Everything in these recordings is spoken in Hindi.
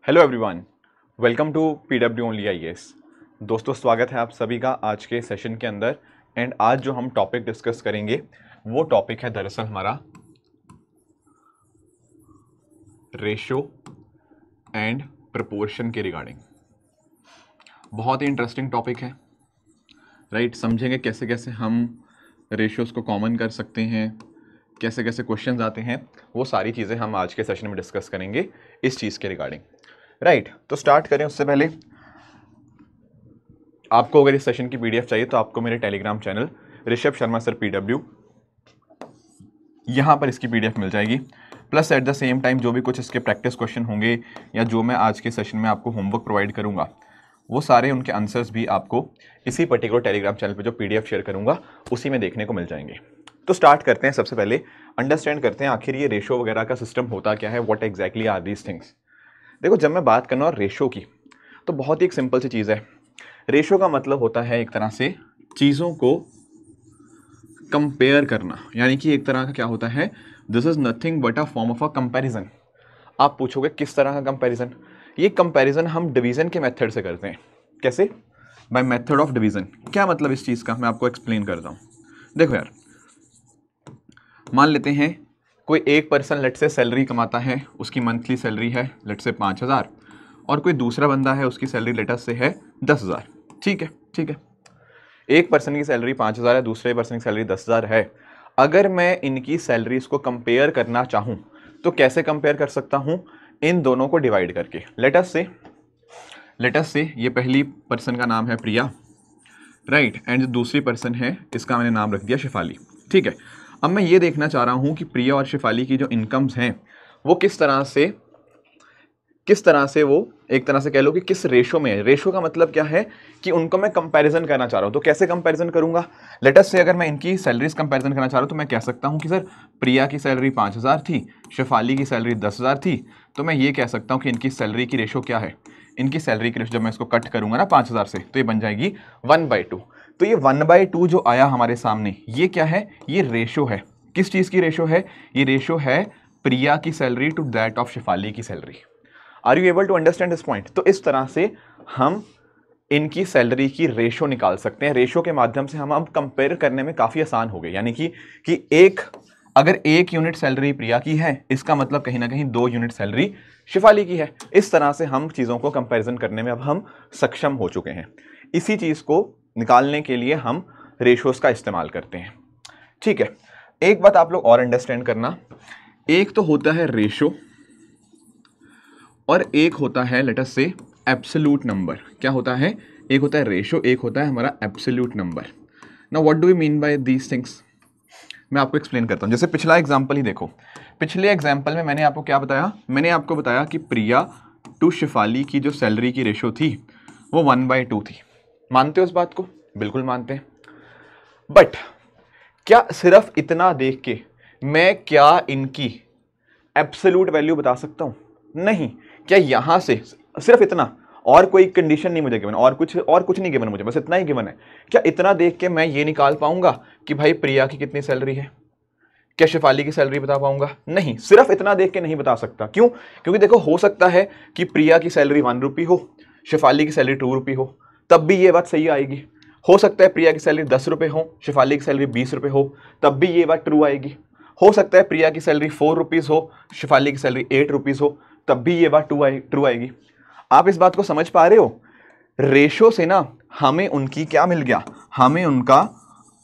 Hello everyone, welcome to PW only IAS. दोस्तों, स्वागत है आप सभी का आज के सेशन के अंदर। एंड आज जो हम टॉपिक डिस्कस करेंगे वो टॉपिक है दरअसल हमारा रेशो एंड प्रपोर्शन के रिगार्डिंग। बहुत ही इंटरेस्टिंग टॉपिक है, राइट। समझेंगे कैसे कैसे हम रेशियोज को कॉमन कर सकते हैं, कैसे कैसे क्वेश्चंस आते हैं, वो सारी चीज़ें हम आज के सेशन में डिस्कस करेंगे इस चीज़ के रिगार्डिंग, राइट। तो स्टार्ट करें उससे पहले आपको अगर इस सेशन की पीडीएफ चाहिए तो आपको मेरे Telegram channel Rishabh Sharma sir PW, यहाँ पर इसकी पीडीएफ मिल जाएगी। Plus at the same time जो भी कुछ इसके प्रैक्टिस क्वेश्चन होंगे या जो मैं आज के सेशन में आपको होमवर्क प्रोवाइड करूँगा वो सारे उनके आंसर्स भी आपको इसी पर्टिकुलर टेलीग्राम चैनल पे जो पीडीएफ शेयर करूँगा उसी में देखने को मिल जाएंगे। तो स्टार्ट करते हैं। सबसे पहले अंडरस्टैंड करते हैं आखिर ये रेशो वगैरह का सिस्टम होता क्या है, what exactly are these things. देखो, जब मैं बात करना और रेशो की तो बहुत ही एक सिंपल सी चीज़ है। रेशो का मतलब होता है एक तरह से चीज़ों को कंपेयर करना, यानी कि एक तरह का क्या होता है, this is nothing but a form of a comparison. आप पूछोगे किस तरह का कंपैरिजन? ये कंपैरिजन हम डिवीजन के मेथड से करते हैं। कैसे? By method of division. क्या मतलब इस चीज़ का, मैं आपको एक्सप्लेन करता हूँ। देखो यार, मान लेते हैं कोई एक पर्सन लेट से सैलरी कमाता है, उसकी मंथली सैलरी है लेट से 5,000, और कोई दूसरा बंदा है उसकी सैलरी लेटर से है 10,000। ठीक है, ठीक है। एक पर्सन की सैलरी 5,000 है, दूसरे पर्सन की सैलरी 10,000 है। अगर मैं इनकी सैलरीज को कंपेयर करना चाहूँ तो कैसे कंपेयर कर सकता हूँ? इन दोनों को डिवाइड करके। लेट अस से ये पहली पर्सन का नाम है प्रिया, राइट, एंड जो दूसरी पर्सन है इसका मैंने नाम रख दिया शेफाली। ठीक है। अब मैं ये देखना चाह रहा हूँ कि प्रिया और शेफाली की जो इनकम्स हैं वो किस तरह से वो एक तरह से कह लो कि किस रेशो में है। रेशो का मतलब क्या है कि उनको मैं कंपैरिजन करना चाह रहा हूँ। तो कैसे कंपैरिजन करूँगा? लेट अस से अगर मैं इनकी सैलरीज कंपैरिजन करना चाह रहा हूँ तो मैं कह सकता हूँ कि सर प्रिया की सैलरी 5,000 थी, शेफाली की सैलरी 10,000 थी, तो मैं ये कह सकता हूँ कि इनकी सैलरी की रेशो क्या है। इनकी सैलरी की रेशो जब मैं इसको कट करूँगा ना 5,000 से तो ये बन जाएगी 1/2। तो ये 1/2 जो आया हमारे सामने, ये क्या है? ये रेशो है। किस चीज़ की रेशो है? ये रेशो है प्रिया की salary to that of Shefali की salary. Are you able to understand this point? तो इस तरह से हम इनकी सैलरी की रेशो निकाल सकते हैं। रेशो के माध्यम से हम अब कंपेयर करने में काफ़ी आसान हो गए। यानी कि अगर 1 यूनिट सैलरी प्रिया की है, इसका मतलब कहीं ना कहीं 2 यूनिट सैलरी शेफाली की है। इस तरह से हम चीज़ों को कंपैरिजन करने में अब हम सक्षम हो चुके हैं। इसी चीज़ को निकालने के लिए हम रेशोज का इस्तेमाल करते हैं। ठीक है। एक बात आप लोग और अंडरस्टैंड करना, एक तो होता है रेशो और एक होता है लेट अस से एब्सोल्यूट नंबर। क्या होता है? एक होता है रेशो, एक होता है हमारा absolute number. Now what do we mean by these things? मैं आपको एक्सप्लेन करता हूँ। जैसे पिछला एग्जाम्पल ही देखो। पिछले एग्जाम्पल में मैंने आपको क्या बताया? मैंने आपको बताया कि प्रिया टू शेफाली की जो सैलरी की रेशो थी वो 1/2 थी। मानते हो इस बात को? बिल्कुल मानते हैं। बट क्या सिर्फ इतना देख के मैं क्या इनकी एब्सोल्यूट वैल्यू बता सकता हूँ? नहीं। क्या यहां से सिर्फ इतना, और कोई कंडीशन नहीं मुझे गिवन, और कुछ नहीं गिवन मुझे, बस इतना ही गिवन है। क्या इतना देख के मैं ये निकाल पाऊंगा कि भाई प्रिया की कितनी सैलरी है? क्या शेफाली की सैलरी बता पाऊंगा? नहीं। सिर्फ इतना देख के नहीं बता सकता। क्यों? क्योंकि देखो, हो सकता है कि प्रिया की सैलरी 1 रुपी हो, शेफाली की सैलरी 2 रुपी हो, तब भी ये बात सही आएगी। हो सकता है प्रिया की सैलरी 10 रुपये हो, शेफाली की सैलरी 20 रुपये हो, तब भी ये बात ट्रू आएगी। हो सकता है प्रिया की सैलरी 4 रुपीज़ हो, शेफाली की सैलरी 8 रुपीज़ हो, तब भी ये बात ट्रू आएगी। आप इस बात को समझ पा रहे हो? रेशो से ना हमें उनकी क्या मिल गया? हमें उनका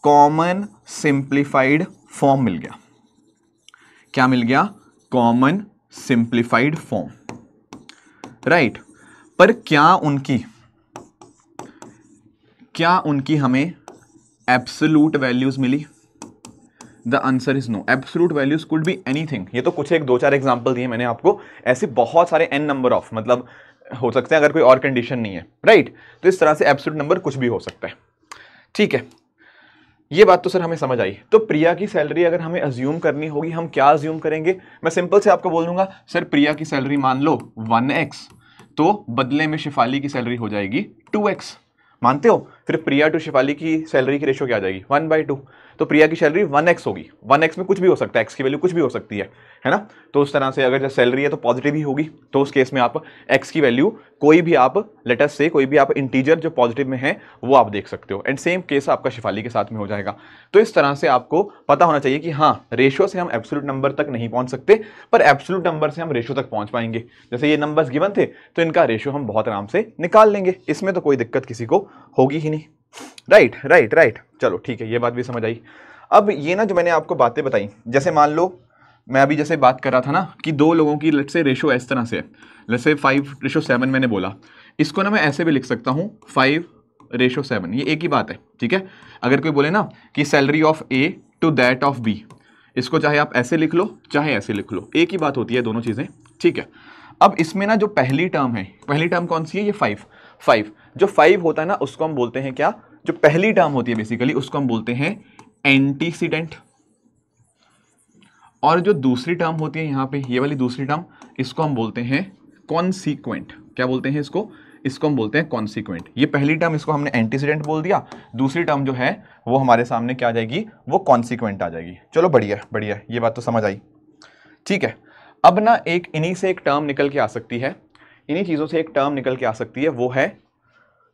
कॉमन सिंप्लीफाइड फॉर्म मिल गया। क्या मिल गया? Common simplified form, right. पर क्या उनकी हमें एब्सोल्यूट वैल्यूज मिली? The answer is no. Absolute values could be anything. ये तो कुछ एक 2-4 एग्जांपल दिए मैंने आपको, ऐसे बहुत सारे n नंबर ऑफ मतलब हो सकते हैं अगर कोई और कंडीशन नहीं है, राइट। तो इस तरह से एब्सोल्यूट नंबर कुछ भी हो सकता है। ठीक है, ये बात तो सर हमें समझ आई। तो प्रिया की सैलरी अगर हमें अज्यूम करनी होगी, हम क्या अज्यूम करेंगे? मैं सिंपल से आपको बोल दूंगा, सर प्रिया की सैलरी मान लो 1x, तो बदले में शेफाली की सैलरी हो जाएगी 2x। मानते हो? फिर प्रिया टू शेफाली की सैलरी की रेशो क्या आ जाएगी? 1/2। तो प्रिया की सैलरी 1x होगी। 1x में कुछ भी हो सकता है, x की वैल्यू कुछ भी हो सकती है ना। तो उस तरह से अगर जब सैलरी है तो पॉजिटिव ही होगी, तो उस केस में आप x की वैल्यू कोई भी आप लेट अस से कोई भी आप इंटीजर जो पॉजिटिव में है वो आप देख सकते हो। एंड सेम केस आपका शिफाली के साथ में हो जाएगा। तो इस तरह से आपको पता होना चाहिए कि हाँ, रेशो से हम एब्सोल्यूट नंबर तक नहीं पहुंच सकते, पर एब्सोल्यूट नंबर से हम रेशो तक पहुंच पाएंगे। जैसे ये नंबर्स गिवन थे तो इनका रेशो हम बहुत आराम से निकाल लेंगे, इसमें तो कोई दिक्कत किसी को होगी ही नहीं। राइट राइट राइट, चलो ठीक है, ये बात भी समझ आई। अब ये ना जो मैंने आपको बातें बताई, जैसे मान लो मैं अभी जैसे बात कर रहा था ना कि दो लोगों की लेट्स से रेशो इस तरह से है, लेट्स से 5:7 मैंने बोला, इसको ना मैं ऐसे भी लिख सकता हूँ 5:7, ये एक ही बात है, ठीक है। अगर कोई बोले ना कि salary of A to that of B, इसको चाहे आप ऐसे लिख लो चाहे ऐसे लिख लो, एक ही बात होती है दोनों चीज़ें, ठीक है। अब इसमें ना जो पहली टर्म है, पहली टर्म कौन सी है, ये 5 जो 5 होता है ना उसको हम बोलते हैं क्या, जो पहली टर्म होती है बेसिकली उसको हम बोलते हैं एंटीसीडेंट, और जो दूसरी टर्म होती है यहाँ पे ये वाली दूसरी टर्म, इसको हम बोलते हैं कॉन्सिक्वेंट। क्या बोलते हैं इसको हम बोलते हैं कॉन्सिक्वेंट। ये पहली टर्म इसको हमने एंटीसीडेंट बोल दिया, दूसरी टर्म जो है वो हमारे सामने क्या आ जाएगी, वो कॉन्सिक्वेंट आ जाएगी। चलो बढ़िया बढ़िया, ये बात तो समझ आई, ठीक है। अब ना इन्हीं से एक टर्म निकल के आ सकती है, इन्हीं चीज़ों से एक टर्म निकल के आ सकती है, वो है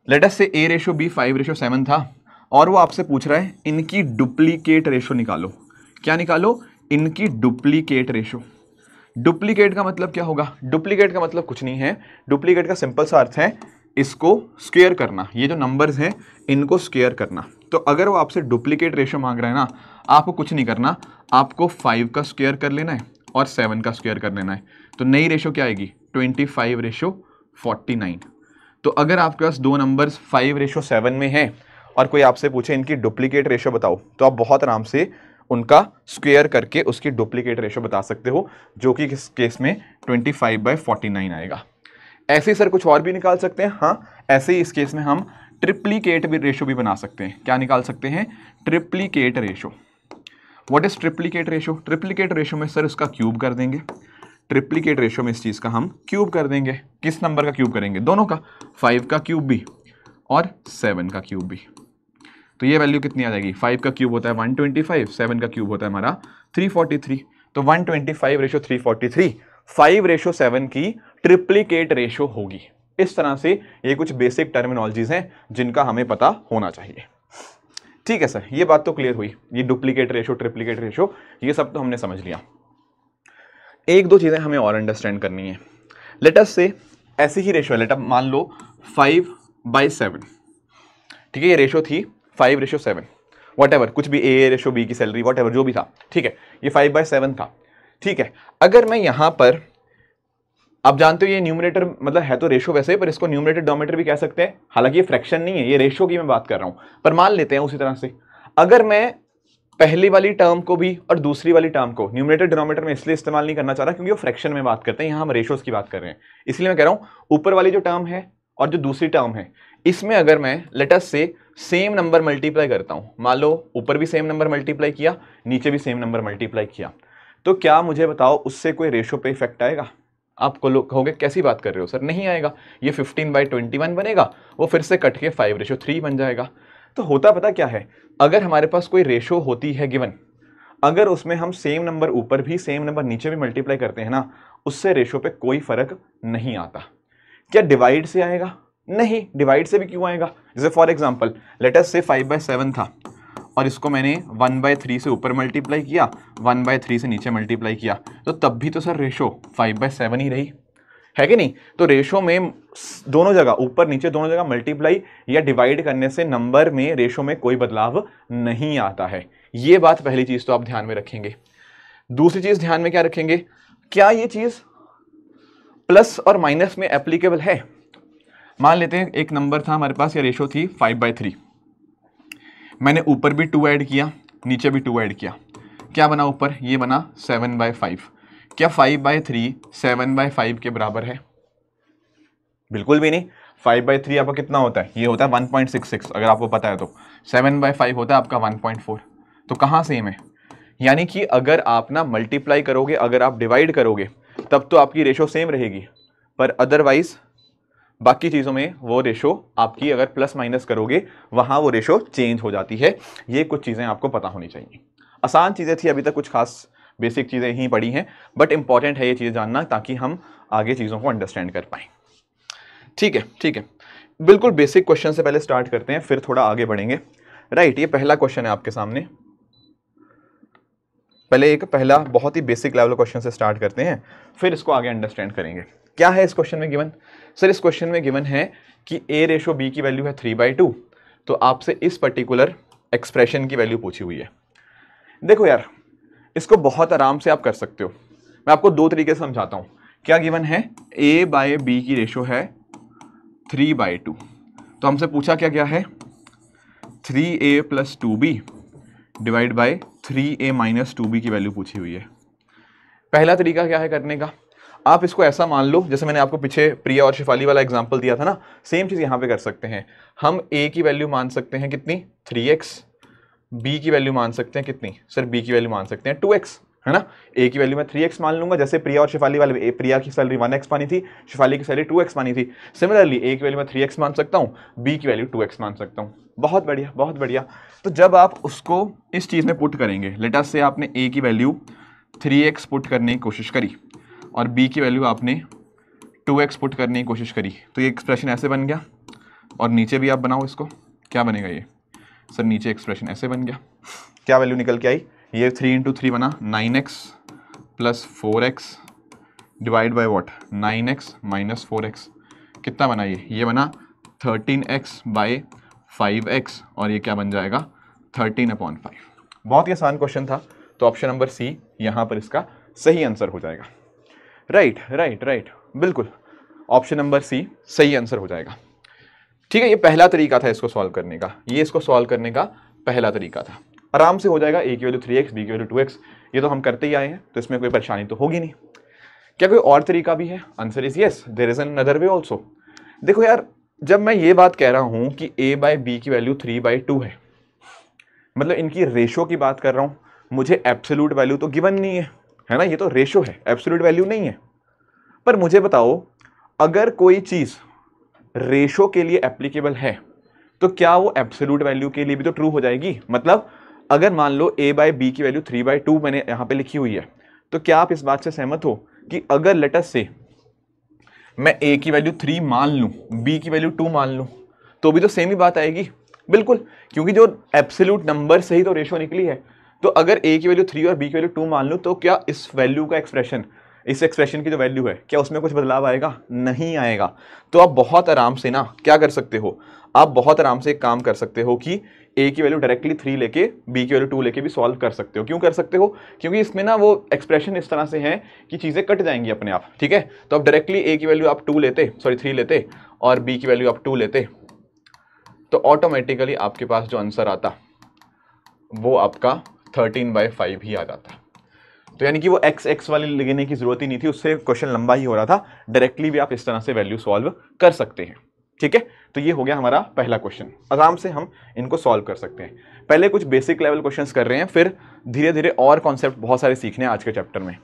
लेट अस से A/B 5:7 था, और वो आपसे पूछ रहा है इनकी डुप्लीकेट रेशो निकालो। क्या निकालो, इनकी डुप्लीकेट रेशो। डुप्लीकेट का मतलब क्या होगा, डुप्लीकेट का मतलब कुछ नहीं है, डुप्लीकेट का सिंपल सा अर्थ है इसको स्क्वायर करना, ये जो नंबर्स हैं इनको स्क्वायर करना। तो अगर वो आपसे डुप्लीकेट रेशो मांग रहा है ना, आपको कुछ नहीं करना, आपको 5 का स्क्वायर कर लेना है और 7 का स्क्वायर कर लेना है। तो नई रेशो क्या आएगी, 25:49। तो अगर आपके पास दो नंबर्स 5:7 में हैं और कोई आपसे पूछे इनकी डुप्लीकेट रेशो बताओ, तो आप बहुत आराम से उनका स्क्वायर करके उसकी डुप्लीकेट रेशो बता सकते हो, जो कि इस केस में 25/49 आएगा। ऐसे ही सर कुछ और भी निकाल सकते हैं, हाँ ऐसे ही इस केस में हम ट्रिप्लीकेट भी रेशो भी बना सकते हैं। क्या निकाल सकते हैं, triplicate ratio. What is triplicate ratio, triplicate ratio में सर उसका क्यूब कर देंगे, ट्रिप्लीकेट रेशो में इस चीज़ का हम क्यूब कर देंगे। किस नंबर का क्यूब करेंगे, दोनों का, 5 का क्यूब भी और 7 का क्यूब भी। तो ये वैल्यू कितनी आ जाएगी, 5 का क्यूब होता है 125, 7 का क्यूब होता है हमारा 343। तो 125/343 5:7 की ट्रिप्लीकेट रेशो होगी। इस तरह से ये कुछ बेसिक टर्मिनोलॉजीज हैं जिनका हमें पता होना चाहिए। ठीक है सर, ये बात तो क्लियर हुई, ये डुप्लीकेट रेशो ट्रिप्लीकेट रेशो ये सब तो हमने समझ लिया। एक दो चीज़ें हमें और अंडरस्टैंड करनी है। लेट अस से ऐसी ही रेशो है, लेट अप मान लो 5/7, ठीक है, ये रेशो थी 5:7, वॉटेवर कुछ भी A/B की सैलरी वॉटेवर जो भी था, ठीक है, ये 5/7 था, ठीक है। अगर मैं यहाँ पर, आप जानते हो ये न्यूमरेटर मतलब है तो रेशो वैसे, पर इसको न्यूमरेटर डोमिनेटर भी कह सकते हैं, हालांकि ये फ्रैक्शन नहीं है, ये रेशो की मैं बात कर रहा हूँ, पर मान लेते हैं उसी तरह से। अगर मैं पहली वाली टर्म को भी और दूसरी वाली टर्म को न्यूमरेटर डिनोमिनेटर में इसलिए इस्तेमाल नहीं करना चाह रहा क्योंकि वो फ्रैक्शन में बात करते हैं, यहाँ हम रेशोस की बात कर रहे हैं, इसलिए मैं कह रहा हूँ ऊपर वाली जो टर्म है और जो दूसरी टर्म है, इसमें अगर मैं लेट अस से सेम नंबर मल्टीप्लाई करता हूँ, मान लो ऊपर भी सेम नंबर मल्टीप्लाई किया, नीचे भी सेम नंबर मल्टीप्लाई किया, तो क्या मुझे बताओ उससे कोई रेशो पे इफेक्ट आएगा? आपको लोग कहोगे कैसी बात कर रहे हो सर, नहीं आएगा, ये 15/21 बनेगा, वो फिर से कट के 5:3 बन जाएगा। तो होता पता क्या है, अगर हमारे पास कोई रेशो होती है गिवन, अगर उसमें हम सेम नंबर ऊपर भी सेम नंबर नीचे भी मल्टीप्लाई करते हैं ना, उससे रेशो पे कोई फर्क नहीं आता। क्या डिवाइड से आएगा? नहीं, डिवाइड से भी क्यों आएगा? जैसे फॉर एग्जांपल लेट अस से 5/7 था और इसको मैंने 1/3 से ऊपर मल्टीप्लाई किया, 1/3 से नीचे मल्टीप्लाई किया, तो तब भी तो सर रेशो 5/7 ही रही, है कि नहीं? तो रेशो में दोनों जगह ऊपर नीचे दोनों जगह मल्टीप्लाई या डिवाइड करने से नंबर में रेशो में कोई बदलाव नहीं आता है। ये बात पहली चीज तो आप ध्यान में रखेंगे। दूसरी चीज ध्यान में क्या रखेंगे, क्या ये चीज प्लस और माइनस में एप्लीकेबल है? मान लेते हैं एक नंबर था हमारे पास, या रेशो थी 5/3, मैंने ऊपर भी 2 ऐड किया, नीचे भी 2 ऐड किया, क्या बना ऊपर? ये बना 7/5। क्या 5/3 7/5 के बराबर है? बिल्कुल भी नहीं। 5/3 आपका कितना होता है? ये होता है 1.66, अगर आपको पता है तो। 7/5 होता है आपका 1.4। तो कहाँ सेम है? यानी कि अगर आप ना मल्टीप्लाई करोगे, अगर आप डिवाइड करोगे, तब तो आपकी रेशो सेम रहेगी, पर अदरवाइज बाकी चीज़ों में वो रेशो आपकी अगर प्लस माइनस करोगे वहाँ वो रेशो चेंज हो जाती है। ये कुछ चीज़ें आपको पता होनी चाहिए। आसान चीज़ें थी, अभी तक कुछ खास बेसिक चीज़ें ही पढ़ी हैं, बट इंपॉर्टेंट है ये चीज़ें जानना ताकि हम आगे चीज़ों को अंडरस्टैंड कर पाएँ। ठीक है, ठीक है, बिल्कुल बेसिक क्वेश्चन से पहले स्टार्ट करते हैं, फिर थोड़ा आगे बढ़ेंगे। राइट, ये पहला क्वेश्चन है आपके सामने। पहले एक पहला बहुत ही बेसिक लेवल क्वेश्चन से स्टार्ट करते हैं, फिर इसको आगे अंडरस्टैंड करेंगे। क्या है इस क्वेश्चन में गिवन? सर इस क्वेश्चन में गिवन है कि a रेशो b की वैल्यू है 3/2, तो आपसे इस पर्टिकुलर एक्सप्रेशन की वैल्यू पूछी हुई है। देखो यार, इसको बहुत आराम से आप कर सकते हो, मैं आपको दो तरीके से समझाता हूँ। क्या गिवन है? a/b की रेशो है 3/2, तो हमसे पूछा क्या क्या है? 3a + 2b divide by 3a - 2b की वैल्यू पूछी हुई है। पहला तरीका क्या है करने का? आप इसको ऐसा मान लो, जैसे मैंने आपको पीछे प्रिया और शिफाली वाला एग्जांपल दिया था ना, सेम चीज़ यहाँ पे कर सकते हैं। हम a की वैल्यू मान सकते हैं कितनी? 3x, b की वैल्यू मान सकते हैं कितनी? सर b की वैल्यू मान सकते हैं 2x, है ना। a की वैल्यू मैं 3x मान लूंगा, जैसे प्रिया और शिफाली वाले, प्रिया की सैलरी 1x मानी थी, शिफाली की सैलरी 2x मानी थी। सिमिलरली a की वैल्यू मैं 3x मान सकता हूँ, b की वैल्यू 2x मान सकता हूँ। बहुत बढ़िया, बहुत बढ़िया। तो जब आप उसको इस चीज़ में पुट करेंगे, लेट अस से आपने a की वैल्यू 3x पुट करने की कोशिश करी और b की वैल्यू आपने 2x पुट करने की कोशिश करी, तो ये एक्सप्रेशन ऐसे बन गया। और नीचे भी आप बनाओ इसको, क्या बनेगा ये? सर नीचे एक्सप्रेशन ऐसे बन गया। क्या वैल्यू निकल के आई? ये 3 × 3 बना 9x + 4x divide by what? 9x - 4x। कितना बना ये बना 13x / 5x, और ये क्या बन जाएगा? 13/5। बहुत ही आसान क्वेश्चन था, तो ऑप्शन नंबर सी यहाँ पर इसका सही आंसर हो जाएगा। राइट राइट राइट, बिल्कुल ऑप्शन नंबर सी सही आंसर हो जाएगा। ठीक है, ये पहला तरीका था इसको सॉल्व करने का, ये इसको सॉल्व करने का पहला तरीका था। आराम से हो जाएगा। a की वैल्यू 3x, b की वैल्यू 2x, ये तो हम करते ही आए हैं, तो इसमें कोई परेशानी तो होगी नहीं। क्या कोई और तरीका भी है? Answer is yes, there is another way also. देखो यार, जब मैं ये बात कह रहा हूं कि a/b की वैल्यू 3/2 है, मतलब इनकी रेशो की बात कर रहा हूं, मुझे एब्सोल्यूट वैल्यू तो गिवन नहीं है ना, ये तो रेशो है, एब्सोल्यूट वैल्यू नहीं है। पर मुझे बताओ, अगर कोई चीज रेशो के लिए एप्लीकेबल है तो क्या वो एब्सोल्यूट वैल्यू के लिए भी तो ट्रू हो जाएगी? मतलब अगर मान लो a/b की वैल्यू 3/2 मैंने यहां पे लिखी हुई है, तो क्या आप इस बात से सहमत हो कि अगर लेट अस से मैं a की वैल्यू 3 मान लूं, b की वैल्यू 2 मान लूं, तो भी तो सेम ही बात आएगी? बिल्कुल, क्योंकि जो एब्सोल्यूट नंबर से ही तो रेशो निकली है। तो अगर a की वैल्यू 3 और b की वैल्यू 2 मान लूं, तो क्या इस वैल्यू का एक्सप्रेशन, इस एक्सप्रेशन की जो वैल्यू है, क्या उसमें कुछ बदलाव आएगा? नहीं आएगा। तो आप बहुत आराम से ना क्या कर सकते हो, आप बहुत आराम से एक काम कर सकते हो कि a की वैल्यू डायरेक्टली 3 लेके b की वैल्यू 2 लेके भी सॉल्व कर सकते हो। क्यों कर सकते हो? क्योंकि इसमें ना वो एक्सप्रेशन इस तरह से है कि चीज़ें कट जाएंगी अपने आप। ठीक है, तो अब डायरेक्टली a की वैल्यू आप 3 लेते और b की वैल्यू आप 2 लेते, तो ऑटोमेटिकली आपके पास जो आंसर आता वो आपका 13/5 ही आ जाता। तो यानी कि वो x वाली लेने की जरूरत ही नहीं थी, उससे क्वेश्चन लंबा ही हो रहा था। डायरेक्टली भी आप इस तरह से वैल्यू सॉल्व कर सकते हैं। ठीक है, तो ये हो गया हमारा पहला क्वेश्चन। आराम से हम इनको सॉल्व कर सकते हैं। पहले कुछ बेसिक लेवल क्वेश्चंस कर रहे हैं, फिर धीरे धीरे और कॉन्सेप्ट बहुत सारे सीखने हैं आज के चैप्टर में।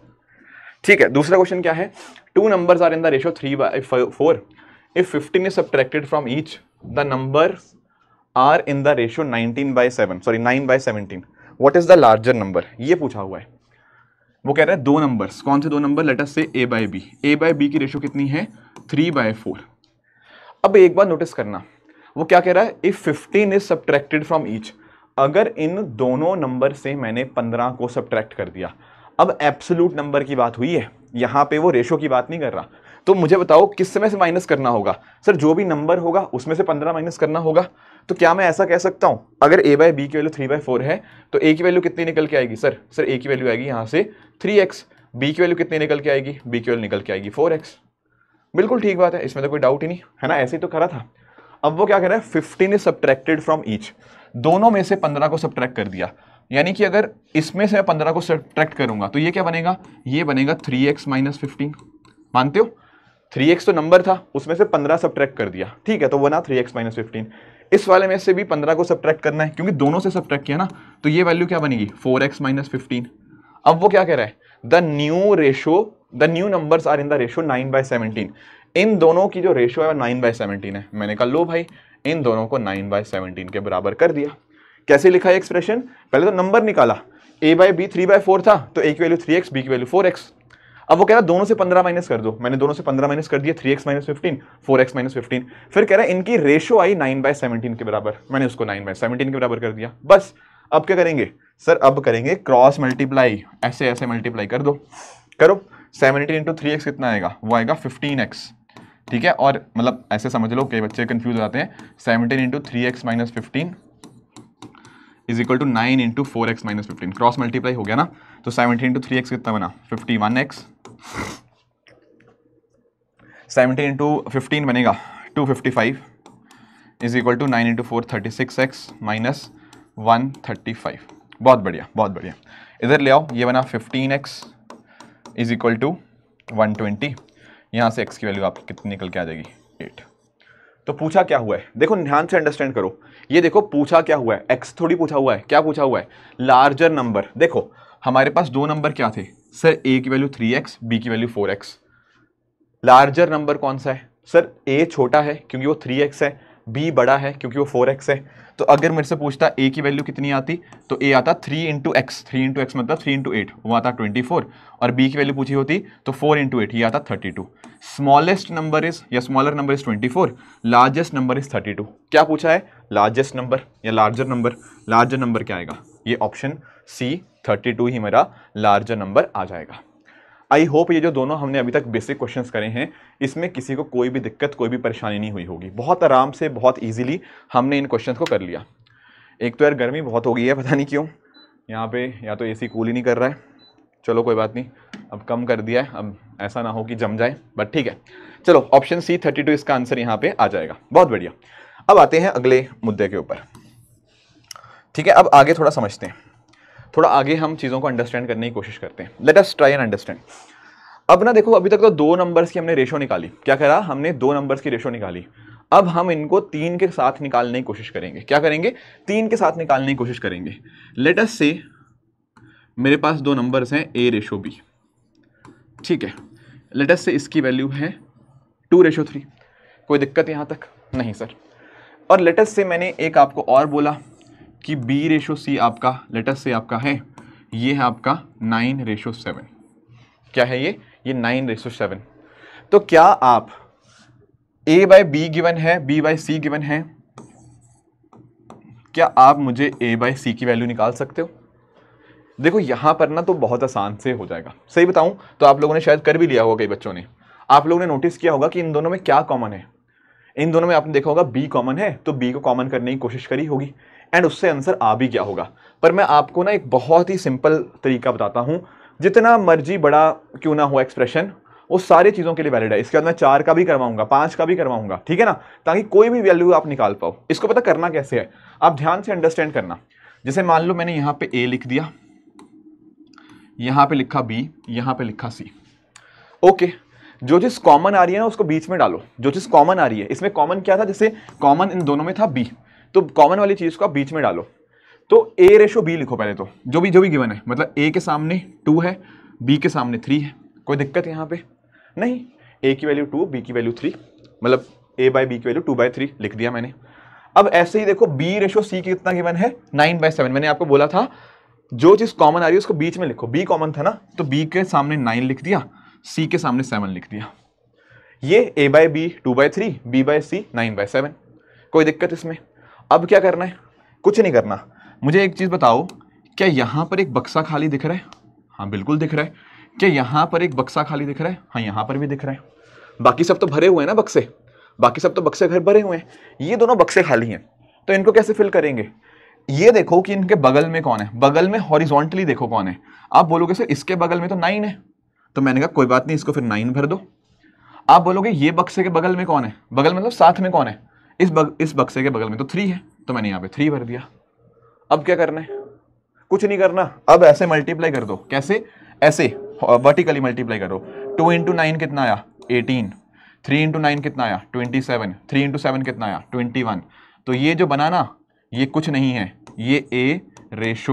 ठीक है, दूसरा क्वेश्चन क्या है? 2 numbers are in the ratio 3/4. If 15 is subtracted from each, the numbers are in the ratio 9/17. What is the larger number? ये पूछा हुआ है। वो कह रहा है 2 नंबर्स, कौन से 2 नंबर? लेट अस से a/b की रेशो कितनी है? 3/4। अब एक बार नोटिस करना, वो क्या कह रहा है? If 15 is subtracted from each, अगर इन दोनों नंबर से मैंने 15 को सब्ट्रैक्ट कर दिया। अब एब्सोल्यूट नंबर की बात हुई है, यहां पे वो रेशो की बात नहीं कर रहा। तो मुझे बताओ किस समय से माइनस करना होगा? सर जो भी नंबर होगा उसमें से 15 माइनस करना होगा। तो क्या मैं ऐसा कह सकता हूं, अगर a/b की वैल्यू 3/4 है तो a की वैल्यू कितनी निकल के आएगी? सर a की वैल्यू आएगी यहां से 3x, b की वैल्यू कितनी निकल के आएगी? b की वैल्यू निकल के आएगी 4x। बिल्कुल ठीक बात है, इसमें तो कोई डाउट ही नहीं है ना, ऐसे ही तो करा था। अब वो क्या कह रहा है? 15 इज सब्ट्रैक्टेड फ्रॉम ईच, दोनों में से 15 को सब्ट्रैक्ट कर दिया। यानी कि अगर इसमें से मैं 15 को सब्ट्रैक्ट करूंगा तो ये क्या बनेगा? ये बनेगा 3x - 15। मानते हो? 3x तो नंबर था, उसमें से 15 सब्ट्रैक्ट कर दिया, ठीक है, तो बना 3x - 15। इस वाले में से भी 15 को सब्ट्रैक्ट करना है, क्योंकि दोनों से सब्ट्रैक्ट किया ना, तो ये वैल्यू क्या बनेगी? 4x - 15। अब वो क्या कह रहा है? The new numbers are in the ratio 9/17। इन दोनों की जो रेशियो है 9/17 है। मैंने कहा लो भाई इन दोनों को 9/17 के बराबर कर दिया। कैसे लिखा है एक्सप्रेशन, पहले तो नंबर निकाला, a/b 3/4 था तो a की वैल्यू 3x, b की वैल्यू 4x। अब वो कह रहा दोनों से 15 माइनस कर दो, मैंने दोनों से 15 माइनस कर दिया, 3x - 15 4x - 15। फिर कह रहा है इनकी रेशियो आई 9/17 के बराबर, मैंने उसको 9/17 के बराबर कर दिया। बस अब क्या करेंगे सर, अब करेंगे क्रॉस मल्टीप्लाई, ऐसे ऐसे मल्टीप्लाई कर दो, करो। 17 × 3x कितना आएगा, वो आएगा 15x, ठीक है। और मतलब ऐसे समझ लो, कई बच्चे कंफ्यूज हो जाते हैं, 17 × 3x - 15 is equal to 9 × 4x - 15, cross multiply हो गया ना, तो 17 × 3x कितना बना 51x, 17 × 15 बनेगा 255 is equal to 9 × 4 36x minus 135। बहुत बढ़िया बहुत बढ़िया, इधर ले आओ, ये बना 15x इज इक्वल टू 120, यहाँ से x की वैल्यू आपकी कितनी निकल के आ जाएगी 8। तो पूछा क्या हुआ है, देखो ध्यान से अंडरस्टैंड करो, ये देखो पूछा क्या हुआ है, x थोड़ी पूछा हुआ है, क्या पूछा हुआ है लार्जर नंबर। देखो हमारे पास दो नंबर क्या थे सर, a की वैल्यू 3x, b की वैल्यू 4x। लार्जर नंबर कौन सा है सर, a छोटा है क्योंकि वो 3x है, b बड़ा है क्योंकि वो 4x है। तो अगर मेरे से पूछता a की वैल्यू कितनी आती, तो a आता 3 × x, 3 × x मतलब 3 × 8, वो आता 24, और b की वैल्यू पूछी होती तो 4 × 8, ये आता 32। स्मॉलेस्ट नंबर इज या smaller number is 24, largest number is 32। क्या पूछा है, लार्जेस्ट नंबर या लार्जर नंबर। लार्जर नंबर क्या आएगा, ये ऑप्शन सी 32 ही मेरा लार्जर नंबर आ जाएगा। आई होप ये जो दोनों हमने अभी तक बेसिक क्वेश्चंस करे हैं, इसमें किसी को कोई भी दिक्कत, कोई भी परेशानी नहीं हुई होगी। बहुत आराम से, बहुत इजीली हमने इन क्वेश्चंस को कर लिया। एक तो यार गर्मी बहुत हो गई है, पता नहीं क्यों यहाँ पे, या तो एसी कूल ही नहीं कर रहा है, चलो कोई बात नहीं, अब कम कर दिया है, अब ऐसा ना हो कि जम जाए, बट ठीक है। चलो ऑप्शन सी 32 इसका आंसर यहाँ पे आ जाएगा। बहुत बढ़िया। अब आते हैं अगले मुद्दे के ऊपर, ठीक है। अब आगे थोड़ा समझते हैं, थोड़ा आगे हम चीज़ों को अंडरस्टैंड करने की कोशिश करते हैं। Let us try and understand. अब ना देखो, अभी तक तो दो नंबर्स की हमने रेशो निकाली, क्या करा हमने, दो नंबर्स की रेशो निकाली। अब हम इनको 3 के साथ निकालने की कोशिश करेंगे। क्या करेंगे, 3 के साथ निकालने की कोशिश करेंगे। लेट अस से मेरे पास दो नंबर्स हैं a/b, ठीक है। लेट अस से इसकी वैल्यू है 2/3। कोई दिक्कत यहाँ तक नहीं सर। और लेट अस से मैंने एक आपको और बोला कि b/c आपका लेट अस से आपका है, ये है आपका 9/7। क्या है ये 9/7। तो क्या आप a/b गिवन है, b/c गिवन है, क्या आप मुझे a/c की वैल्यू निकाल सकते हो। देखो यहां पर ना तो बहुत आसान से हो जाएगा। सही बताऊं तो आप लोगों ने शायद कर भी लिया होगा, कई बच्चों ने, आप लोगों ने नोटिस किया होगा कि इन दोनों में क्या कॉमन है। इन दोनों में आपने देखा होगा b कॉमन है, तो b को कॉमन करने की कोशिश करी होगी, एंड उससे आंसर आ भी गया होगा। पर मैं आपको ना एक बहुत ही सिंपल तरीका बताता हूं, जितना मर्जी बड़ा क्यों ना हो एक्सप्रेशन, वो सारी चीजों के लिए वैलिड है। इसके बाद मैं 4 का भी करवाऊंगा, 5 का भी करवाऊंगा, ठीक है ना, ताकि कोई भी वैल्यू आप निकाल पाओ। इसको पता करना कैसे है, आप ध्यान से अंडरस्टैंड करना। जैसे मान लो मैंने यहां पे a लिख दिया, यहां पे लिखा b, यहां पे लिखा c। ओके, जो चीज कॉमन आ रही है ना उसको बीच में डालो। जो चीज कॉमन आ रही है, इसमें कॉमन क्या था, जैसे कॉमन इन दोनों में था b, तो कॉमन वाली चीज को आप बीच में डालो। तो a/b लिखो पहले तो, जो भी गिवन है, मतलब a के सामने 2 है, b के सामने 3 है। कोई दिक्कत यहाँ पे नहीं, a की वैल्यू 2, b की वैल्यू 3, मतलब a/b की वैल्यू 2/3 लिख दिया मैंने। अब ऐसे ही देखो b/c कितना गिवन है 9/7। मैंने आपको बोला था जो चीज कॉमन आ रही है उसको बीच में लिखो, b कॉमन था ना, तो b के सामने 9 लिख दिया, c के सामने 7 लिख दिया। ये a/b 2/3, b/c 9/7। कोई दिक्कत इसमें। अब क्या करना है, कुछ नहीं करना। मुझे एक चीज बताओ, क्या यहां पर एक बक्सा खाली दिख रहा है। हाँ बिल्कुल दिख रहा है। क्या यहां पर एक बक्सा खाली दिख रहा है। हाँ यहां पर भी दिख रहा है। बाकी सब तो भरे हुए हैं ना बक्से, बाकी सब तो बक्से घर भरे हुए हैं, ये दोनों बक्से खाली हैं। तो इनको कैसे फिल करेंगे, ये देखो कि इनके बगल में कौन है, बगल में हॉरिजॉन्टली देखो कौन है। आप बोलोगे सर इसके बगल में तो 9 है, तो मैंने कहा कोई बात नहीं, इसको फिर 9 भर दो। आप बोलोगे ये बक्से के बगल में कौन है, बगल मतलब साथ में कौन है, इस बक्से के बगल में तो 3 है, तो मैंने यहाँ पे 3 भर दिया। अब क्या करना है, कुछ नहीं करना। अब ऐसे मल्टीप्लाई कर दो, कैसे, ऐसे वर्टिकली मल्टीप्लाई करो। 2 × 9 कितना आया 18, 3 × 9 कितना आया 27, 3 × 7 कितना आया 21। तो ये जो बना ना, ये कुछ नहीं है, ये a/b/c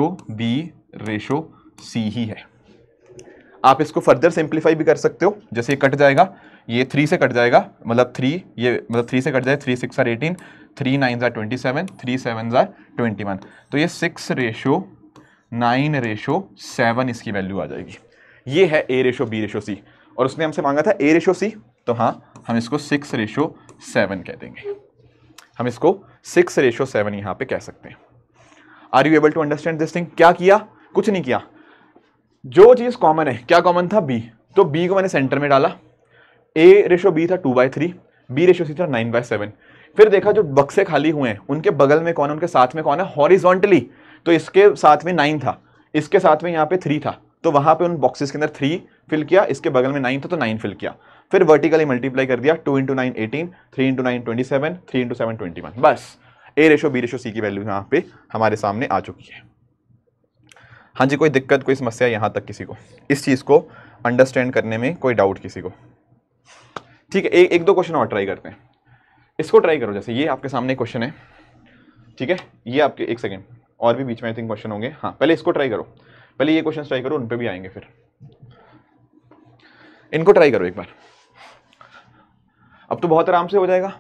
ही है। आप इसको फर्दर सिंप्लीफाई भी कर सकते हो, जैसे ये कट जाएगा, ये 3 से कट जाएगा, मतलब 3 ये मतलब 3 से कट जाए, 3 6 आर 18, 3 9 आर 27, 3 7 आर 21, तो ये 6:9:7 इसकी वैल्यू आ जाएगी। ये है A:B:C, और उसने हमसे मांगा था A:C, तो हाँ हम इसको 6:7 कह देंगे, हम इसको 6:7 यहाँ पे कह सकते हैं। Are you able to understand this thing? क्या किया? कुछ नहीं किया, जो चीज कॉमन है, क्या कॉमन था? B, तो B को मैंने सेंटर में डाला, A:B था 2/3, B:C था 9/7, फिर देखा जो बक्से खाली हुए हैं उनके बगल में कौन है, उनके साथ में कौन है हॉरिजॉन्टली, तो इसके साथ में 9 था, इसके साथ में यहाँ पे 3 था, तो वहां पे उन बॉक्सेस के अंदर 3 फिल किया, इसके बगल में 9 था तो 9 फिल किया, फिर वर्टिकली मल्टीप्लाई कर दिया, 2 × 9 18, 3 × 9 27, 3 × 7 21, बस A:B:C की वैल्यू यहाँ पे हमारे सामने आ चुकी है। हाँ जी, कोई दिक्कत, कोई समस्या यहाँ तक किसी को इस चीज को अंडरस्टैंड करने में कोई डाउट किसी को? ठीक है, एक दो क्वेश्चन और ट्राई करते हैं, इसको ट्राई करो। जैसे ये आपके सामने क्वेश्चन है, ठीक है, ये आपके, एक सेकेंड, और भी बीच में आई थिंक क्वेश्चन होंगे, हाँ पहले इसको ट्राई करो, पहले ये क्वेश्चन ट्राई करो, उन पे भी आएंगे, फिर इनको ट्राई करो एक बार। अब तो बहुत आराम से हो जाएगा।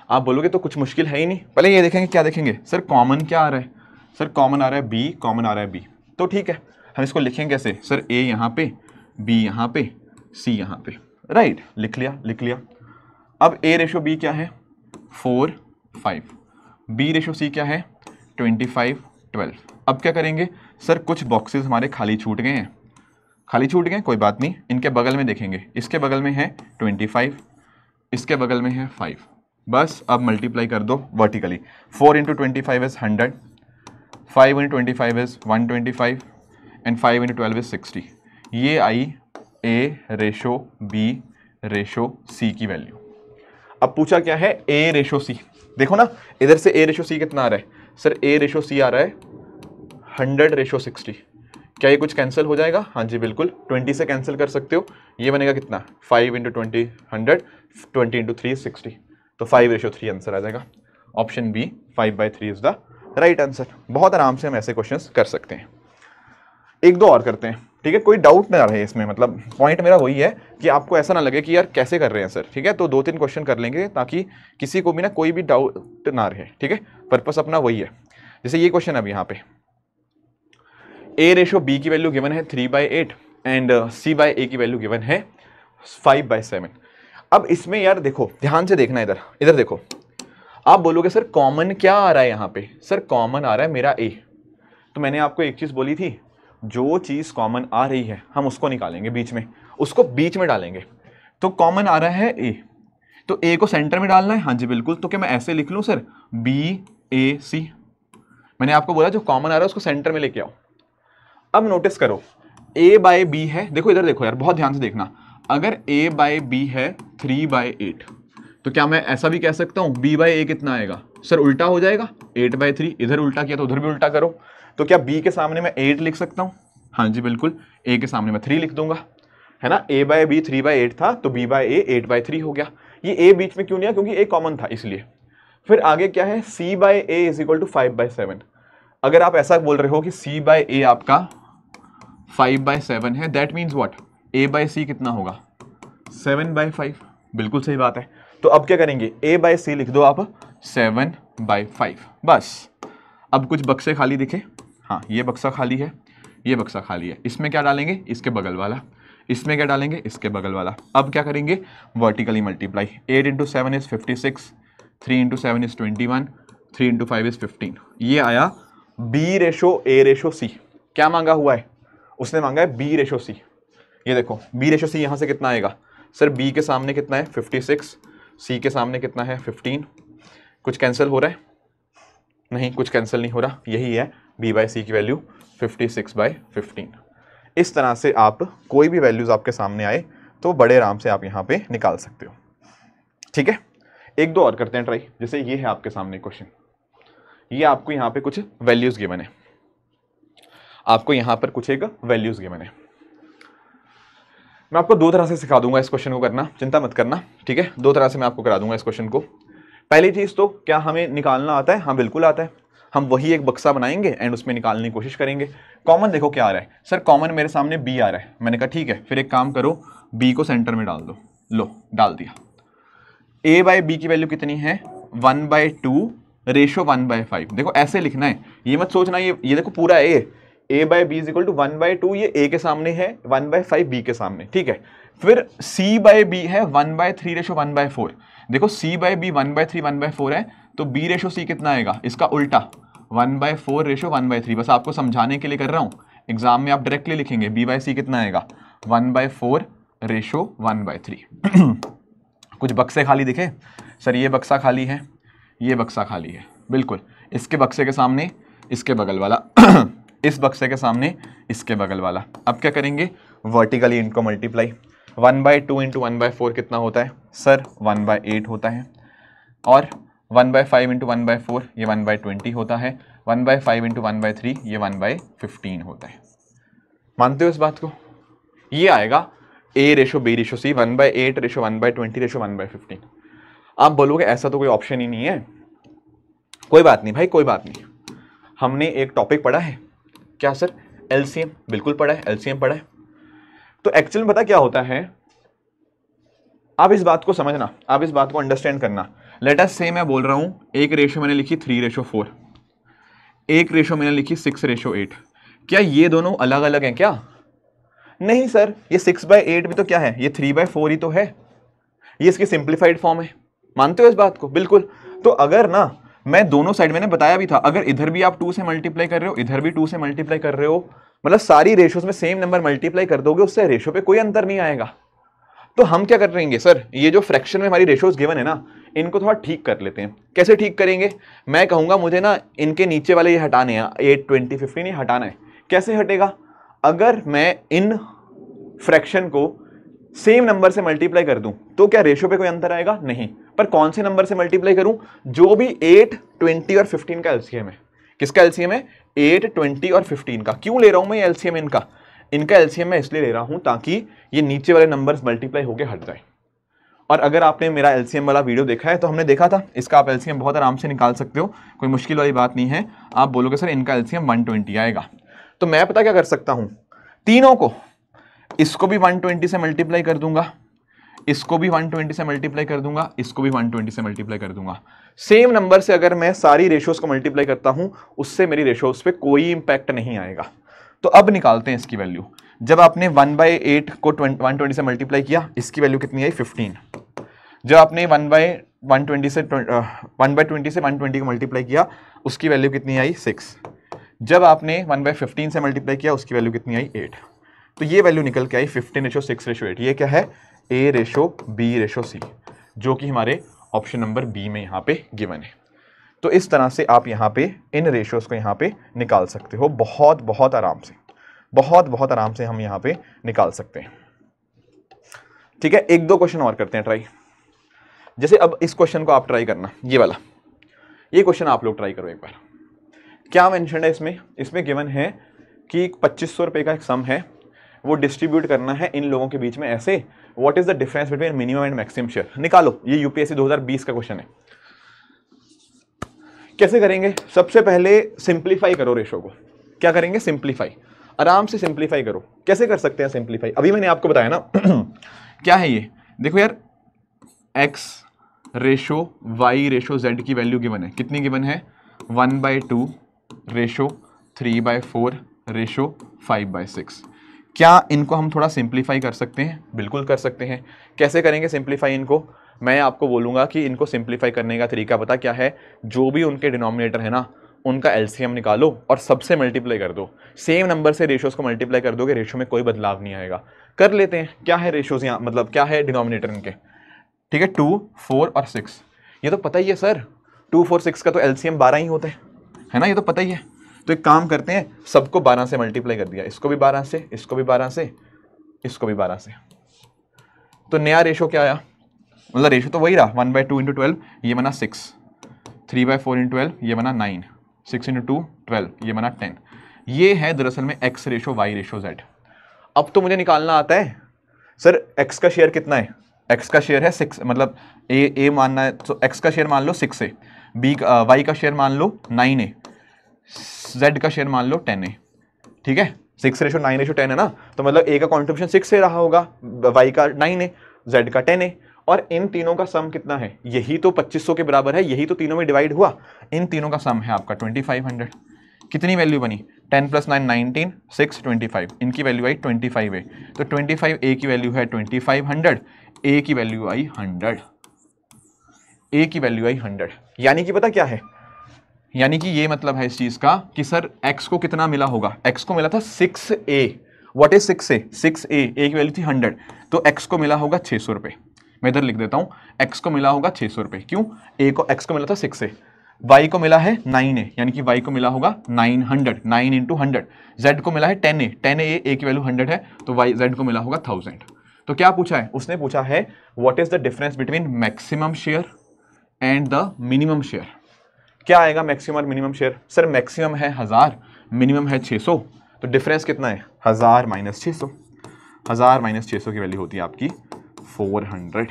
आप बोलोगे तो कुछ मुश्किल है ही नहीं, पहले ये देखेंगे, क्या देखेंगे सर, कॉमन क्या आ रहा है? सर कॉमन आ रहा है B, कॉमन आ रहा है B, तो ठीक है, हम इसको लिखेंगे कैसे? सर A यहाँ पे, B यहाँ पे, C यहाँ पे, राइट, लिख लिया। अब A:B क्या है? 4 5, B:C क्या है? 25 12। अब क्या करेंगे सर, कुछ बॉक्सेस हमारे खाली छूट गए हैं, कोई बात नहीं, इनके बगल में देखेंगे, इसके बगल में है 25, इसके बगल में है 5, बस अब मल्टीप्लाई कर दो vertically, 4 × 25 is 100, 5 × 25 is 125 and 5 × 12 is 60। ये आई A:B:C की वैल्यू। अब पूछा क्या है? A:C, देखो ना इधर से A:C कितना आ रहा है? सर A:C आ रहा है 100:60, क्या ये कुछ कैंसिल हो जाएगा? हाँ जी बिल्कुल, 20 से कैंसिल कर सकते हो, ये बनेगा कितना? 5 × 20 100, 20 × 3 60, तो 5:3 आंसर आ जाएगा। Option B 5/3 is the right answer. बहुत आराम से हम ऐसे क्वेश्चंस कर सकते हैं। एक दो और करते हैं, ठीक है, कोई डाउट ना रहे इसमें, मतलब पॉइंट मेरा वही है कि आपको ऐसा ना लगे कि यार कैसे कर रहे हैं सर, ठीक है, तो 2-3 क्वेश्चन कर लेंगे ताकि किसी को भी ना कोई भी डाउट ना रहे, ठीक है, पर्पस अपना वही है। जैसे ये क्वेश्चन अब यहाँ पे A:B की वैल्यू गिवन है 3/8 एंड C/A की वैल्यू गिवन है 5/7। अब इसमें यार देखो, ध्यान से देखना, इधर देखो, आप बोलोगे सर कॉमन क्या आ रहा है यहाँ पे? सर कॉमन आ रहा है मेरा A, तो मैंने आपको एक चीज बोली थी, जो चीज कॉमन आ रही है हम उसको निकालेंगे बीच में, उसको बीच में डालेंगे, तो कॉमन आ रहा है A, तो A को सेंटर में डालना है। हाँ जी बिल्कुल, तो क्या मैं ऐसे लिख लूं सर BAC? मैंने आपको बोला जो कॉमन आ रहा है उसको सेंटर में लेके आओ। अब नोटिस करो A/B है, देखो इधर देखो यार, बहुत ध्यान से देखना, अगर A/B है 3/8, तो क्या मैं ऐसा भी कह सकता हूं B/A कितना आएगा? सर उल्टा हो जाएगा, 8/3, इधर उल्टा किया तो उधर भी उल्टा करो, तो क्या B के सामने मैं 8 लिख सकता हूं? हाँ जी बिल्कुल, A के सामने मैं 3 लिख दूंगा, है ना, A/B 3/8 था तो B/A 8/3 हो गया। ये A बीच में क्यों नहीं है? क्योंकि A कॉमन था इसलिए। फिर आगे क्या है? C/A = 5/7। अगर आप ऐसा बोल रहे हो कि C/A आपका 5/7 है, दैट मीन्स व्हाट? A/C कितना होगा? 7/5। बिल्कुल सही बात है। तो अब क्या करेंगे? A/C लिख दो आप 7/5, बस। अब कुछ बक्से खाली दिखे, हाँ ये बक्सा खाली है, ये बक्सा खाली है, इसमें क्या डालेंगे? इसके बगल वाला। इसमें क्या डालेंगे? इसके बगल वाला। अब क्या करेंगे? Vertically multiply. 8 × 7 is 56, 3 × 7 is 21, 3 × 5 is 15। ये आया B:A:C। क्या मांगा हुआ है? उसने मांगा है B:C। ये देखो B:C यहाँ से कितना आएगा? सर B के सामने कितना है? 56, C के सामने कितना है? 15। कुछ कैंसिल हो रहा है? नहीं, कुछ कैंसिल नहीं हो रहा। यही है B/C की वैल्यू 56/15। इस तरह से आप कोई भी वैल्यूज आपके सामने आए तो बड़े आराम से आप यहाँ पे निकाल सकते हो, ठीक है। एक दो और करते हैं ट्राई। जैसे ये है आपके सामने क्वेश्चन, ये आपको यहाँ पे कुछ वैल्यूज गिवन है, आपको यहाँ पर कुछ एक वैल्यूज गिवन है। मैं आपको दो तरह से सिखा दूंगा इस क्वेश्चन को करना, चिंता मत करना, ठीक है। दो तरह से मैं आपको करा दूंगा इस क्वेश्चन को। पहली चीज तो क्या हमें निकालना आता है? हाँ बिल्कुल आता है। हम वही एक बक्सा बनाएंगे एंड उसमें निकालने की कोशिश करेंगे। कॉमन देखो क्या आ रहा है सर, कॉमन मेरे सामने बी आ रहा है। मैंने कहा ठीक है, फिर एक काम करो, बी को सेंटर में डाल दो। लो डाल दिया। ए बाय बी की वैल्यू कितनी है 1/2 रेशो 1/5। देखो ऐसे लिखना है, ये मत सोचना ये देखो पूरा A by B is equal to 1/2, ये ए के सामने है, 1/5 बी के सामने, ठीक है। फिर सी बाय बी है 1/3 रेशो 1/4। देखो सी बाय बी 1/3 1/4 है, तो बी रेशो सी कितना आएगा, इसका उल्टा 1/4 रेशो 1/3। बस आपको समझाने के लिए कर रहा हूँ, एग्जाम में आप डायरेक्टली लिखेंगे बी बाय सी कितना आएगा 1/4 रेशो 1/3। कुछ बक्से खाली दिखे सर, ये बक्सा खाली है, ये बक्सा खाली है, बिल्कुल इसके बक्से के सामने इसके बगल वाला इस बक्से के सामने इसके बगल वाला। अब क्या करेंगे, वर्टिकली इनको मल्टीप्लाई। 1/2 इंटू 1/4 कितना होता है सर 1/8 होता है, और 1/5 इंटू 1/4 ये 1/20 होता है, 1/5 इंटू 1/3 ये 1/15 होता है। मानते हो इस बात को? ये आएगा ए रेशो बी रेशो सी 1/8 रेशो 1/20 रेशो 1/15। आप बोलोगे ऐसा तो कोई ऑप्शन ही नहीं है। कोई बात नहीं भाई, कोई बात नहीं, हमने एक टॉपिक पढ़ा है, क्या सर एलसीएम, बिल्कुल पढ़ा है, एलसीएम पढ़ा है। तो एक्चुअल में पता क्या होता है, आप इस बात को समझना, आप इस बात को अंडरस्टैंड करना। लेट अस से मैं बोल रहा हूं एक रेशो मैंने लिखी 3/4, एक रेशो मैंने लिखी 6/8। क्या ये दोनों अलग अलग हैं क्या? नहीं सर, ये 6/8 भी तो क्या है, ये 3/4 ही तो है, ये इसकी सिंप्लीफाइड फॉर्म है। मानते हो इस बात को? बिल्कुल। तो अगर ना मैं दोनों साइड, मैंने बताया भी था, अगर इधर भी आप 2 से मल्टीप्लाई कर रहे हो, इधर भी 2 से मल्टीप्लाई कर रहे हो, मतलब सारी रेशोज में सेम नंबर मल्टीप्लाई कर दोगे, उससे रेशो पे कोई अंतर नहीं आएगा। तो हम क्या कर रहेंगे सर, ये जो फ्रैक्शन में हमारी रेशोज गिवन है ना, इनको थोड़ा ठीक कर लेते हैं। कैसे ठीक करेंगे? मैं कहूंगा मुझे ना इनके नीचे वाले ये हटाने हैं, 8 20 15 ये हटाना है। कैसे हटेगा? अगर मैं इन फ्रैक्शन को सेम नंबर से मल्टीप्लाई कर दूं तो क्या रेशो पे कोई अंतर आएगा? नहीं। पर कौन से नंबर से मल्टीप्लाई करूं? जो भी 8 20 और 15 का एलसीएम है। किसका एलसीएम है? 8 20 और 15 का। क्यों ले रहा हूं मैं ये एलसीएम इनका? इनका एलसीएम मैं इसलिए ले रहा हूं ताकि ये नीचे वाले नंबर्स मल्टीप्लाई होके हट जाए। और अगर आपने मेरा एलसीएम वाला वीडियो देखा है तो हमने देखा था, इसका आप एलसीएम बहुत आराम से निकाल सकते हो, कोई मुश्किल वाली बात नहीं है। आप बोलोगे सर इनका एलसीएम 120 आएगा, तो मैं पता क्या कर सकता हूं, तीनों को, इसको भी 120 से मल्टीप्लाई कर दूंगा, इसको भी 120 से मल्टीप्लाई कर दूंगा, इसको भी 120 से मल्टीप्लाई कर दूंगा। सेम नंबर से अगर मैं सारी रेशियोज को मल्टीप्लाई करता हूं, उससे मेरी रेशियोज पे कोई इंपैक्ट नहीं आएगा। तो अब निकालते हैं इसकी वैल्यू। जब आपने 1/8 को 120 से मल्टीप्लाई किया, इसकी वैल्यू कितनी आई 15। जब आपने 1/20 से 120 को मल्टीप्लाई किया, उसकी वैल्यू कितनी आई 6। जब आपने 1/15 से मल्टीप्लाई किया, उसकी वैल्यू कितनी आई 8। तो ये वैल्यू निकल के आई 15:6:8। ये क्या है? ए रेशो बी रेशो सी, जो कि हमारे ऑप्शन नंबर बी में यहाँ पे गिवन है। तो इस तरह से आप यहाँ पे इन रेशियोज को यहाँ पे निकाल सकते हो, बहुत बहुत आराम से, बहुत बहुत आराम से हम यहाँ पे निकाल सकते हैं। ठीक है, एक दो क्वेश्चन और करते हैं ट्राई। जैसे अब इस क्वेश्चन को आप ट्राई करना, ये वाला, ये क्वेश्चन आप लोग ट्राई करो एक बार। क्या मेंशन है इसमें? इसमें गिवन है कि 2500 रुपये का एक सम है, वो डिस्ट्रीब्यूट करना है इन लोगों के बीच में ऐसे। What is the difference between minimum and maximum share? निकालो। ये यूपीएससी 2020 का क्वेश्चन है। कैसे करेंगे? सबसे पहले सिंप्लीफाई करो रेशो को। क्या करेंगे? सिंप्लीफाई, आराम से सिंप्लीफाई करो। कैसे कर सकते हैं सिंप्लीफाई? अभी मैंने आपको बताया ना। क्या है ये? देखो यार, x ratio y ratio z की वैल्यू गिवन है। कितनी गिवन है? 1/2 रेशो 3/4 रेशो 5/6। क्या इनको हम थोड़ा सिंप्लीफाई कर सकते हैं? बिल्कुल कर सकते हैं। कैसे करेंगे सिंप्लीफाई इनको? मैं आपको बोलूँगा कि इनको सिंप्लीफाई करने का तरीका पता क्या है? जो भी उनके डिनोमिनेटर है ना, उनका एलसीएम निकालो और सबसे मल्टीप्लाई कर दो। सेम नंबर से रेशोज़ को मल्टीप्लाई कर दोगे, रेशो में कोई बदलाव नहीं आएगा। कर लेते हैं। क्या है रेशोज़ यहाँ, मतलब क्या है डिनोमिनेटर इनके? ठीक है, 2 4 और 6। ये तो पता ही है सर, 2 4 6 का तो एलसीएम 12 ही होता है ना, ये तो पता ही है। तो एक काम करते हैं, सबको 12 से मल्टीप्लाई कर दिया, इसको भी 12 से, इसको भी 12 से, इसको भी 12 से। तो नया रेशो क्या आया? मतलब रेशो तो वही रहा, 1/2 × 12 ये बना 6, 3/4 × 12 ये बना 9, 6 × 2 12 ये बना 10। ये है दरअसल में x ratio y ratio z। अब तो मुझे निकालना आता है सर x का शेयर कितना है? x का शेयर है 6, मतलब a मानना है, तो x का शेयर मान लो 6 है, y का शेयर मान लो 9 है, z का शेयर मान लो 10 है, ठीक है, 6:9:10 है ना, तो मतलब a का कॉन्ट्रीब्यूशन 6 से रहा होगा, y का 9 है, z का 10 है, और इन तीनों का सम कितना है, यही तो 2500 के बराबर है, यही तो तीनों में डिवाइड हुआ, इन तीनों का सम है आपका 2500। कितनी वैल्यू बनी, 10 + 9 19, 6 25, इनकी वैल्यू आई 25 है, तो 25 a की वैल्यू है 2500, a की वैल्यू आई 100, a की वैल्यू आई 100। यानी कि पता क्या है, यानी कि ये मतलब है इस चीज का कि सर x को कितना मिला होगा, x को मिला था 6a, what is 6a, 6a, a की वैल्यू थी 100, तो x को मिला होगा 600 रुपये, मैं इधर लिख देता हूं, x को मिला होगा 600 रुपये, क्यों, x को मिला था 6 से, y को मिला है 9 है, यानी कि y को मिला होगा 900, 9 × 100, z को मिला है 10 है, 10 है, a की वैल्यू 100 है, तो z को मिला होगा 1000। तो क्या पूछा है, उसने पूछा है what is the difference between maximum share and the minimum share. क्या आएगा मैक्सिमम और मिनिमम शेयर, सर मैक्सिमम है 1000, मिनिमम है 600, तो डिफरेंस कितना है, 1000 - 600, 1000 - 600 की वैल्यू होती है आपकी 400,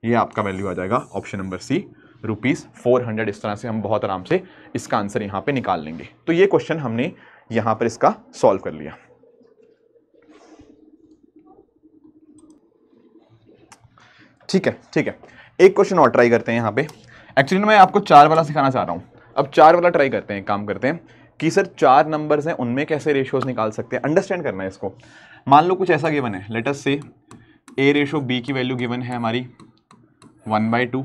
ये आपका वैल्यू आ जाएगा ऑप्शन नंबर सी, ₹400। इस तरह से हम बहुत आराम से इसका आंसर यहाँ पे निकाल लेंगे। तो ये क्वेश्चन हमने यहाँ पर इसका सॉल्व कर लिया। ठीक है, ठीक है, एक क्वेश्चन और ट्राई करते हैं यहाँ पे। एक्चुअली मैं आपको 4 वाला सिखाना चाह रहा हूँ, अब 4 वाला ट्राई करते हैं, काम करते हैं कि सर 4 नंबर्स हैं, उनमें कैसे रेशियोज निकाल सकते हैं, अंडरस्टैंड करना है इसको। मान लो कुछ ऐसा गिवन है, लेट अस से a/b की वैल्यू गिवन है हमारी 1/2,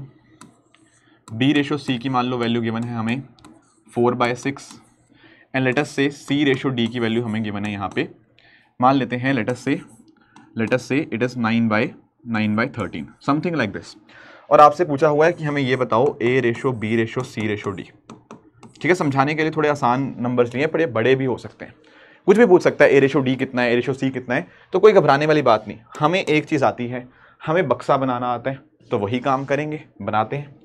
b/c की मान लो वैल्यू गिवन है हमें 4/6, एंड लेट अस से c/d की वैल्यू हमें गिवन है यहाँ पे, मान लेते हैं लेट अस से it is 9/13, something like this. और आपसे पूछा हुआ है कि हमें ये बताओ a/b/c/d। ठीक है, समझाने के लिए थोड़े आसान नंबर्स लिए, पर ये बड़े भी हो सकते हैं, कुछ भी पूछ सकता है, a/d कितना है, a/c कितना है, तो कोई घबराने वाली बात नहीं। हमें एक चीज़ आती है, हमें बक्सा बनाना आता है, तो वही काम करेंगे, बनाते हैं।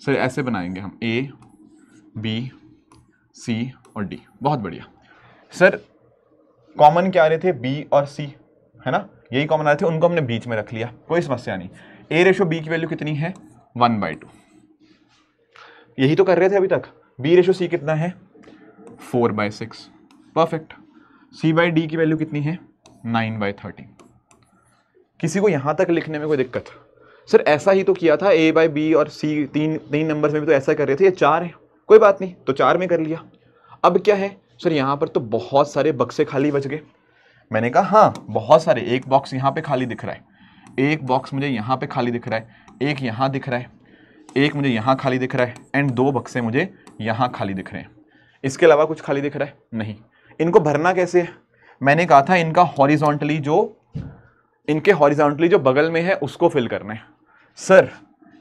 सर ऐसे बनाएंगे हम a, b, c और d, बहुत बढ़िया। सर कॉमन क्या आ रहे थे, b और c, है ना, यही कॉमन आ रहे थे, उनको हमने बीच में रख लिया, कोई समस्या नहीं। a/b की वैल्यू कितनी है, 1/2, यही तो कर रहे थे अभी तक। b/c कितना है, 4/6, परफेक्ट। c/d की वैल्यू कितनी है, 9/13। किसी को यहां तक लिखने में कोई दिक्कत, सर ऐसा ही तो किया था, a/b और c तीन नंबर्स में भी तो ऐसा कर रहे थे, ये 4 है, कोई बात नहीं, तो 4 में कर लिया। अब क्या है सर, यहां पर तो बहुत सारे बक्से खाली बच गए। मैंने कहा हाँ बहुत सारे, एक बॉक्स यहाँ पे खाली दिख रहा है, एक बॉक्स मुझे यहाँ पे खाली दिख रहा है, एक यहाँ दिख रहा है, एक मुझे यहाँ खाली दिख रहा है, एंड 2 बक्से मुझे यहाँ खाली दिख रहे हैं। इसके अलावा कुछ खाली दिख रहा है नहीं। इनको भरना कैसे है, मैंने कहा था इनका हॉरिजॉन्टली जो बगल में है उसको फिल करना है। सर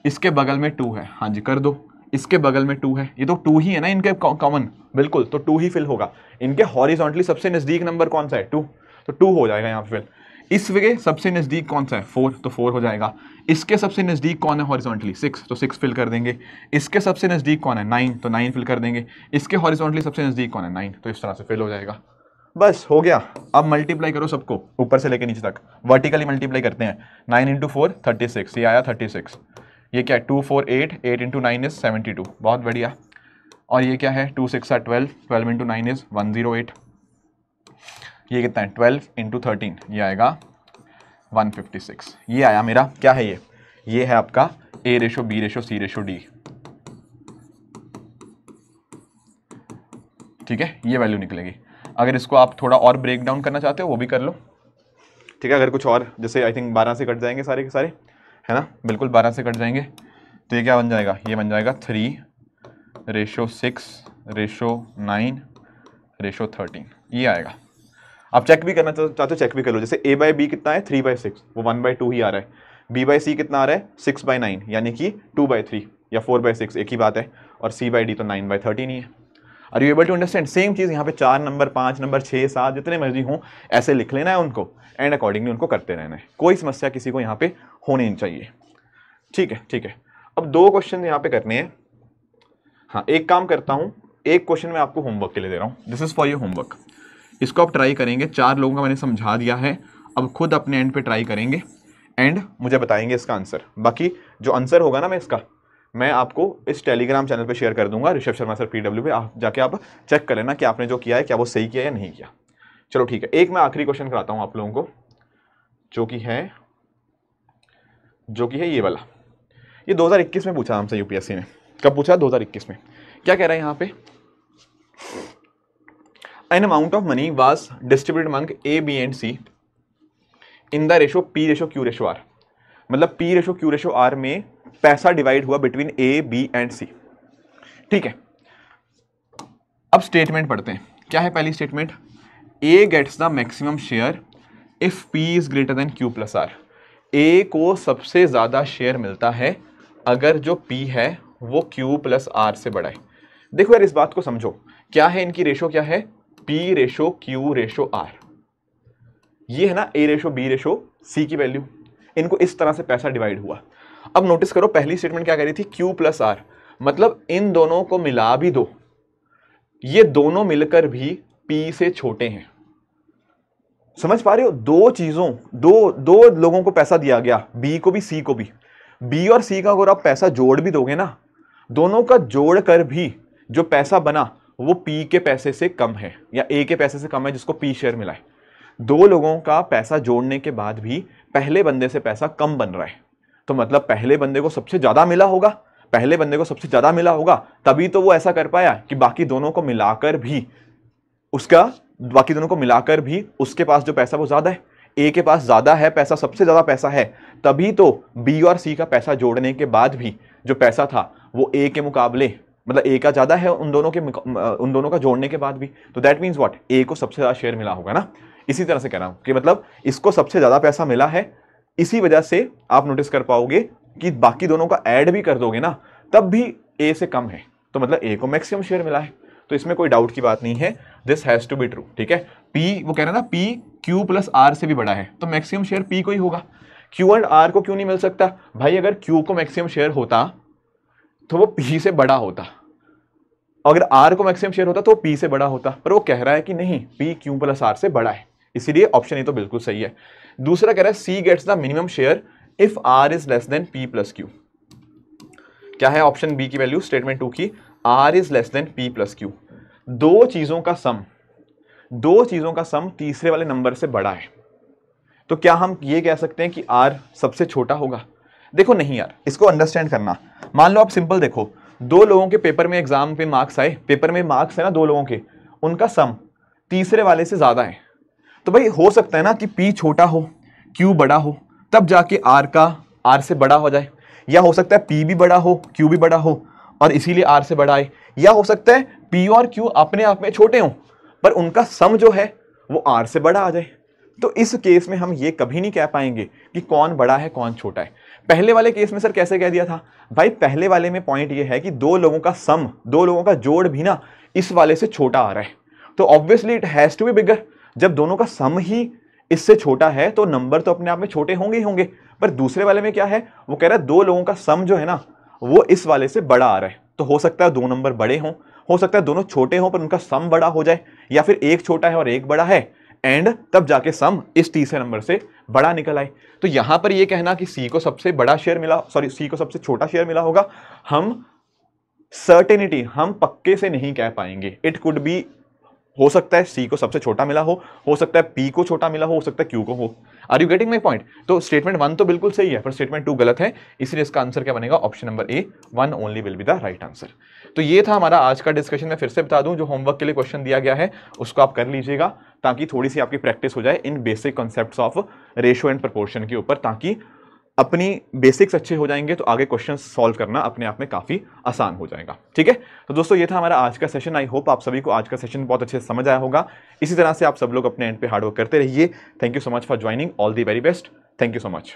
इसके बगल में 2 है, हाँ जी कर दो, इसके बगल में 2 है, ये तो 2 ही है ना इनके कॉमन, बिल्कुल, तो 2 ही फिल होगा। इनके हॉरिजॉन्टली सबसे नजदीक नंबर कौन सा है, 2, तो 2 हो जाएगा यहाँ पे फिल। इस के सबसे नज़दीक कौन सा है, 4, तो 4 हो जाएगा। इसके सबसे नज़दीक कौन है हॉरिजॉन्टली, 6, तो 6 फिल कर देंगे। इसके सबसे नज़दीक कौन है, 9, तो 9 फिल कर देंगे। इसके हॉरिजॉन्टली सबसे नज़दीक कौन है, 9, तो इस तरह से फिल हो जाएगा। बस हो गया। अब मल्टीप्लाई करो सबको, ऊपर से लेके नीचे तक, वर्टिकली मल्टीप्लाई करते हैं। 9 × 4 36, ये आया 36। ये क्या है, 2 4 8, 8 × 9 इज़ 72, बहुत बढ़िया। और ये क्या है, 2 6 12, 12 × 9 इज़ 108। ये कितना है, 12 × 13, ये आएगा 156। ये आया मेरा, क्या है ये है आपका a/b/c/d। ठीक है, ये वैल्यू निकलेगी। अगर इसको आप थोड़ा और ब्रेक डाउन करना चाहते हो वो भी कर लो, ठीक है। अगर कुछ और, जैसे आई थिंक 12 से कट जाएंगे सारे के सारे, है ना, बिल्कुल 12 से कट जाएंगे, तो ये क्या बन जाएगा, ये बन जाएगा 3/6/9/13, ये आएगा। आप चेक भी करना चाहते हो चेक भी कर लो, जैसे a/b कितना है, 3/6, वो 1/2 ही आ रहा है। b/c कितना आ रहा है, 6/9, यानी कि 2/3 या 4/6, एक ही बात है। और c/d तो 9/13 ही है। Are you able to understand? Same चीज़ यहाँ पे 4 नंबर, 5 नंबर, 6 7 जितने मर्जी हों, ऐसे लिख लेना है उनको, एंड अकॉर्डिंगली उनको करते रहना है। कोई समस्या किसी को यहाँ पे होनी नहीं चाहिए। ठीक है, ठीक है। अब 2 क्वेश्चन यहाँ पे करने हैं। हाँ, एक काम करता हूँ, एक क्वेश्चन मैं आपको होमवर्क के लिए दे रहा हूँ, this is for your homework. इसको आप ट्राई करेंगे, 4 लोगों का मैंने समझा दिया है, अब खुद अपने एंड पे ट्राई करेंगे एंड मुझे बताएंगे इसका आंसर। बाकी जो आंसर होगा ना, मैं मैं आपको इस टेलीग्राम चैनल पे शेयर कर दूंगा, ऋषभ शर्मा सर PW पे, आप जाके आप चेक कर लेना कि आपने जो किया है क्या वो सही किया या नहीं किया। चलो ठीक है, एक मैं आखिरी क्वेश्चन कराता हूं आप लोगों को, जो कि है ये वाला। ये 2021 में पूछा हमसे यूपीएससी ने। कब पूछा? 2021 में। क्या कह रहा है यहाँ पे? An amount of money was distributed among A, B and C in the ratio P/Q/R। मतलब P/Q/R में पैसा डिवाइड हुआ between A, B and C। ठीक है, अब स्टेटमेंट पढ़ते हैं। क्या है पहली statement? A gets the maximum share if P is greater than Q+R। A को सबसे ज्यादा शेयर मिलता है अगर जो P है वो Q+R से बड़ा है। देखो यार, इस बात को समझो, क्या है इनकी रेशो? क्या है? P/Q/R। ये है ना A/B/C की वैल्यू। इनको इस तरह से पैसा डिवाइड हुआ। अब नोटिस करो, पहली स्टेटमेंट क्या कह रही थी? Q+R, मतलब इन दोनों को मिला भी दो, ये दोनों मिलकर भी P से छोटे हैं। समझ पा रहे हो? दो चीजों, दो लोगों को पैसा दिया गया, B को भी C को भी। B और C का अगर आप पैसा जोड़ भी दोगे ना, दोनों का जोड़ कर भी जो पैसा बना वो P के पैसे से कम है या A के पैसे से कम है, जिसको P शेयर मिला है। दो लोगों का पैसा जोड़ने के बाद भी पहले बंदे से पैसा कम बन रहा है, तो मतलब पहले बंदे को सबसे ज्यादा मिला होगा। पहले बंदे को सबसे ज्यादा मिला होगा तभी तो वो ऐसा कर पाया कि बाकी दोनों को मिलाकर भी उसके पास जो पैसा वो ज्यादा है। A के पास ज्यादा है पैसा, सबसे ज्यादा पैसा है, तभी तो B और C का पैसा जोड़ने के बाद भी जो पैसा था वो A के मुकाबले, मतलब A का ज्यादा है उन दोनों का जोड़ने के बाद भी। तो दैट मीन्स व्हाट? A को सबसे ज्यादा शेयर मिला होगा ना। इसी तरह से कह रहा हूं कि मतलब इसको सबसे ज्यादा पैसा मिला है, इसी वजह से आप नोटिस कर पाओगे कि बाकी दोनों का ऐड भी कर दोगे ना तब भी A से कम है, तो मतलब A को मैक्सिमम शेयर मिला है। तो इसमें कोई डाउट की बात नहीं है, this has to be true. ठीक है, P, वो कह रहे हैं ना P Q+R से भी बड़ा है, तो मैक्सिमम शेयर P को ही होगा। Q एंड R को क्यों नहीं मिल सकता? भाई अगर Q को मैक्सिमम शेयर होता तो वो P से बड़ा होता, अगर R को मैक्सिमम शेयर होता तो वो P से बड़ा होता, पर वो कह रहा है कि नहीं, P Q+R से बड़ा है, इसीलिए ऑप्शन ए तो बिल्कुल सही है। दूसरा कह रहा है C gets the minimum share if R is less than P+Q। क्या है ऑप्शन बी की वैल्यू स्टेटमेंट 2 की? R is less than P+Q। दो चीजों का सम तीसरे वाले नंबर से बड़ा है, तो क्या हम ये कह सकते हैं कि R सबसे छोटा होगा? देखो नहीं यार, इसको अंडरस्टैंड करना। मान लो आप सिंपल देखो, दो लोगों के पेपर में एग्जाम पे मार्क्स आए, पेपर में मार्क्स है ना दो लोगों के, उनका सम तीसरे वाले से ज्यादा है, तो भाई हो सकता है ना कि P छोटा हो Q बड़ा हो, तब जाके R से बड़ा हो जाए, या हो सकता है P भी बड़ा हो Q भी बड़ा हो और इसीलिए R से बड़ा आए, या हो सकता है P और Q अपने आप में छोटे हों पर उनका सम जो है वो R से बड़ा आ जाए। तो इस केस में हम ये कभी नहीं कह पाएंगे कि कौन बड़ा है कौन छोटा है। पहले वाले केस में सर कैसे कह दिया था? भाई पहले वाले में पॉइंट ये है कि दो लोगों का जोड़ भी ना इस वाले से छोटा आ रहा है, तो obviously it has to be bigger. जब दोनों का सम ही इससे छोटा है तो नंबर तो अपने आप में छोटे होंगे ही होंगे। पर दूसरे वाले में क्या है, वो कह रहा है दो लोगों का सम जो है ना वो इस वाले से बड़ा आ रहा है, तो हो सकता है दो नंबर बड़े हों, हो सकता है दोनों छोटे हों पर उनका सम बड़ा हो जाए, या फिर एक छोटा है और एक बड़ा है एंड तब जाके सम इस तीसरे नंबर से बड़ा निकल आए। तो यहां पर ये कहना कि C को सबसे बड़ा शेयर मिला, C को सबसे छोटा शेयर मिला होगा, हम पक्के से नहीं कह पाएंगे। इट कुड बी, हो सकता है C को सबसे छोटा मिला हो सकता है P को छोटा मिला हो सकता है Q को हो। Are you getting my point? तो स्टेटमेंट 1 तो बिल्कुल सही है पर स्टेटमेंट 2 गलत है, इसलिए इसका आंसर क्या बनेगा? Option number A, 1 only will be the right answer. तो ये था हमारा आज का डिस्कशन। मैं फिर से बता दूं, जो होमवर्क के लिए क्वेश्चन दिया गया है उसको आप कर लीजिएगा ताकि थोड़ी सी आपकी प्रैक्टिस हो जाए in basic concepts of ratio and proportion के ऊपर, ताकि अपनी बेसिक्स अच्छे हो जाएंगे तो आगे क्वेश्चन सॉल्व करना अपने आप में काफी आसान हो जाएगा। ठीक है, तो दोस्तों ये था हमारा आज का सेशन। आई होप आप सभी को आज का सेशन बहुत अच्छे से समझ आया होगा। इसी तरह से आप सब लोग अपने एंड पे हार्डवर्क करते रहिए। Thank you so much for joining, all the very best, thank you so much.